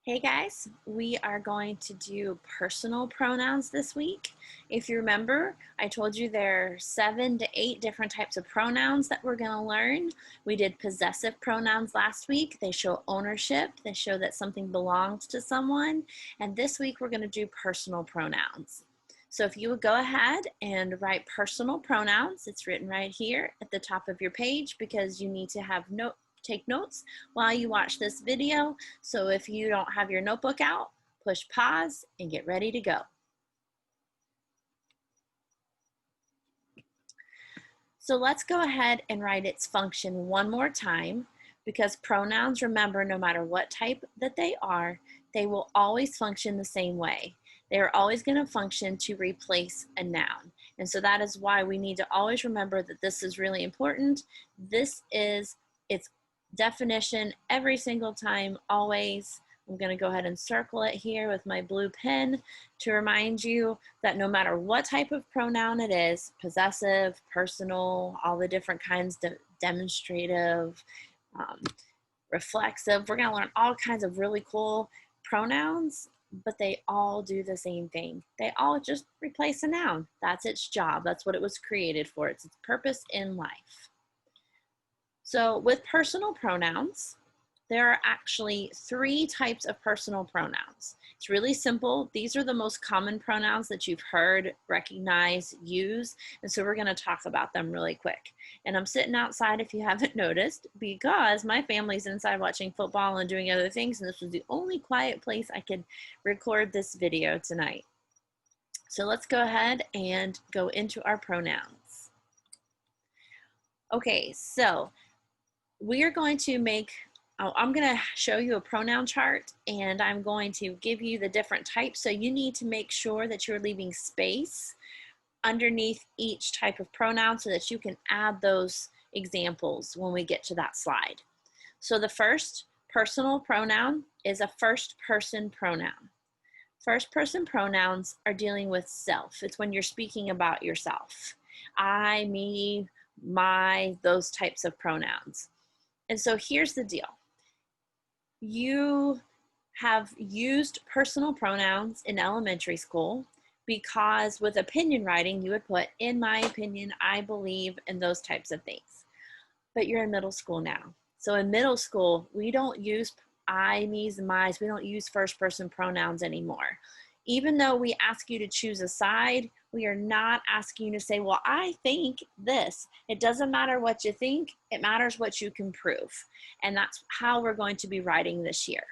Hey guys, we are going to do personal pronouns this week. If you remember, I told you there are 7 to 8 different types of pronouns that we're going to learn. We did possessive pronouns last week. They show ownership, they show that something belongs to someone. And this week we're going to do personal pronouns. So if you would go ahead and write personal pronouns, it's written right here at the top of your page because you need to take notes while you watch this video. So if you don't have your notebook out, push pause and get ready to go. So let's go ahead and write its function one more time, because pronouns, remember, no matter what type that they are, they will always function the same way. They are always going to function to replace a noun. And so that is why we need to always remember that this is really important. This is its definition every single time, always. I'm going to go ahead and circle it here with my blue pen to remind you that no matter what type of pronoun it is, possessive, personal, all the different kinds, demonstrative, reflexive, we're going to learn all kinds of really cool pronouns, but they all do the same thing. They all just replace a noun. That's its job. That's what it was created for. It's its purpose in life. So with personal pronouns, there are actually 3 types of personal pronouns. It's really simple. These are the most common pronouns that you've heard, recognize, use, and so we're going to talk about them really quick. And I'm sitting outside, if you haven't noticed, because my family's inside watching football and doing other things, and this was the only quiet place I could record this video tonight. So let's go ahead and go into our pronouns. Okay, so we are going to I'm going to show you a pronoun chart, and I'm going to give you the different types. So you need to make sure that you're leaving space underneath each type of pronoun so that you can add those examples when we get to that slide. So the first personal pronoun is a first person pronoun. First person pronouns are dealing with self. It's when you're speaking about yourself. I, me, my, those types of pronouns. And so here's the deal. You have used personal pronouns in elementary school because with opinion writing, you would put, in my opinion, I believe, and those types of things. But you're in middle school now. So in middle school, we don't use I, me's, and my's. We don't use first person pronouns anymore. Even though we ask you to choose a side, we are not asking you to say, well, I think this. It doesn't matter what you think, it matters what you can prove. And that's how we're going to be writing this year.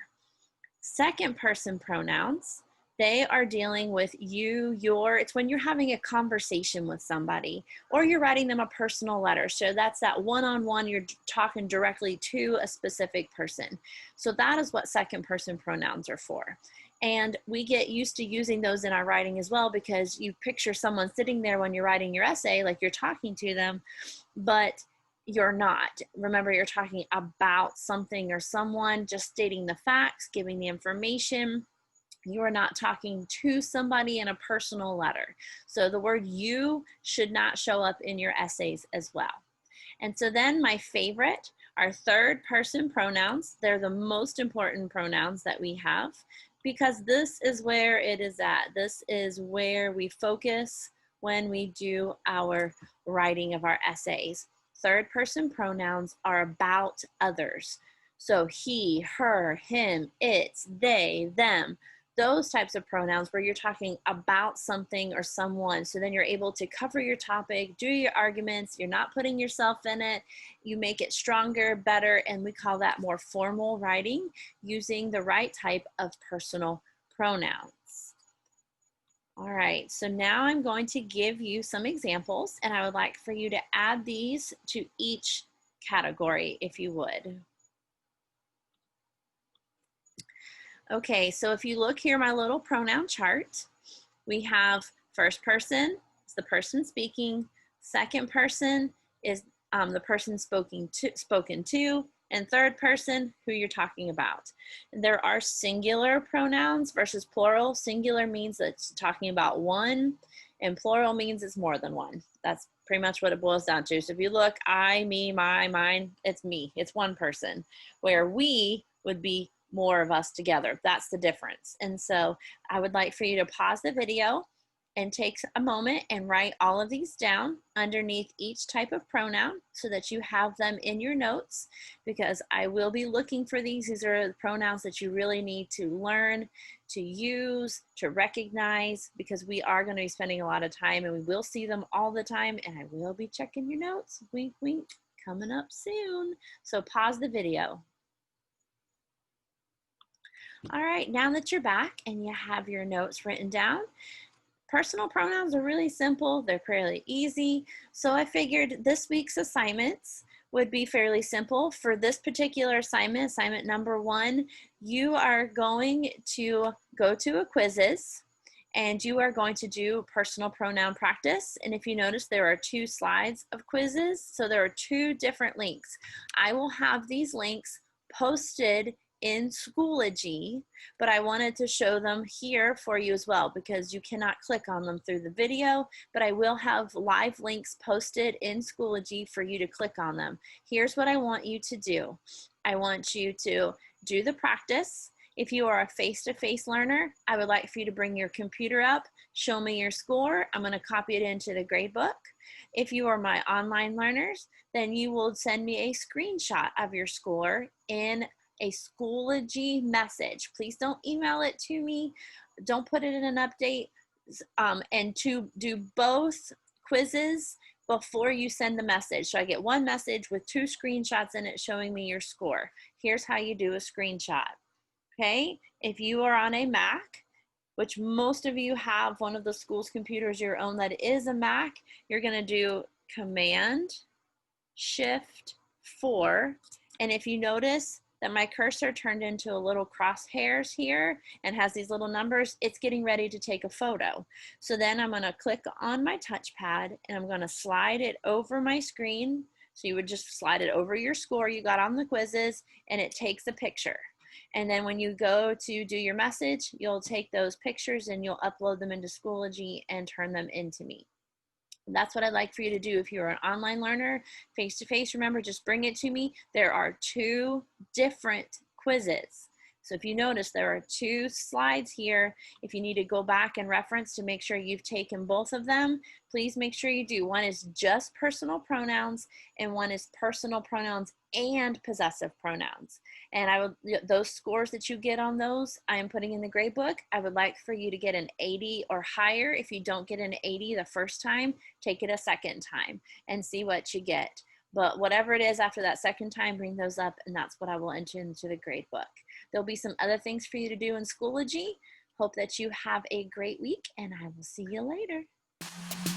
Second person pronouns, they are dealing with you, your, it's when you're having a conversation with somebody or you're writing them a personal letter. So that's that one-on-one, you're talking directly to a specific person. So that is what second person pronouns are for. And we get used to using those in our writing as well, because you picture someone sitting there when you're writing your essay, like you're talking to them, but you're not. Remember, you're talking about something or someone, just stating the facts, giving the information. You are not talking to somebody in a personal letter. So the word you should not show up in your essays as well. And so then my favorite are third person pronouns. They're the most important pronouns that we have, because this is where it is at. This is where we focus when we do our writing of our essays. Third person pronouns are about others. So he, her, him, it's, they, them. Those types of pronouns where you're talking about something or someone. So then you're able to cover your topic, do your arguments, you're not putting yourself in it, you make it stronger, better, and we call that more formal writing using the right type of personal pronouns. All right, so now I'm going to give you some examples, and I would like for you to add these to each category if you would. Okay, so if you look here, my little pronoun chart, we have first person, it's the person speaking. Second person is the person spoken to, and third person, who you're talking about. There are singular pronouns versus plural. Singular means that it's talking about one, and plural means it's more than one. That's pretty much what it boils down to. So if you look, I, me, my, mine, it's me. It's one person. Where we would be more of us together. That's the difference. And so I would like for you to pause the video and take a moment and write all of these down underneath each type of pronoun so that you have them in your notes, because I will be looking for these. These are the pronouns that you really need to learn, to use, to recognize, because we are going to be spending a lot of time and we will see them all the time, and I will be checking your notes, wink, wink, coming up soon. So pause the video. All right, now that you're back and you have your notes written down, personal pronouns are really simple. They're fairly easy. So I figured this week's assignments would be fairly simple. For this particular assignment, assignment number 1, you are going to go to a quizzes and you are going to do personal pronoun practice. And if you notice, there are 2 slides of quizzes. So there are 2 different links. I will have these links posted in Schoology, but I wanted to show them here for you as well because you cannot click on them through the video, but I will have live links posted in Schoology for you to click on them. Here's what I want you to do. I want you to do the practice. If you are a face-to-face learner, I would like for you to bring your computer up, show me your score. I'm going to copy it into the gradebook. If you are my online learners, then you will send me a screenshot of your score in a Schoology message. Please don't email it to me. Don't put it in an update. And to do both quizzes before you send the message. So I get one message with 2 screenshots in it showing me your score. Here's how you do a screenshot. Okay, if you are on a Mac, which most of you have one of the school's computers your own that is a Mac, you're going to do Command Shift 4. And if you notice that my cursor turned into a little crosshairs here and has these little numbers, it's getting ready to take a photo. So then I'm going to click on my touchpad and I'm going to slide it over my screen. So you would just slide it over your score you got on the quizzes and it takes a picture. And then when you go to do your message, you'll take those pictures and you'll upload them into Schoology and turn them into me. That's what I'd like for you to do if you're an online learner, face-to-face. Remember, just bring it to me. There are 2 different quizzes. So if you notice, there are 2 slides here. If you need to go back and reference to make sure you've taken both of them, please make sure you do. One is just personal pronouns and one is personal pronouns and possessive pronouns. And those scores that you get on those, I am putting in the grade book. I would like for you to get an 80 or higher. If you don't get an 80 the first time, take it a second time and see what you get. But whatever it is after that second time, bring those up, and that's what I will enter into the grade book. There'll be some other things for you to do in Schoology. Hope that you have a great week, and I will see you later.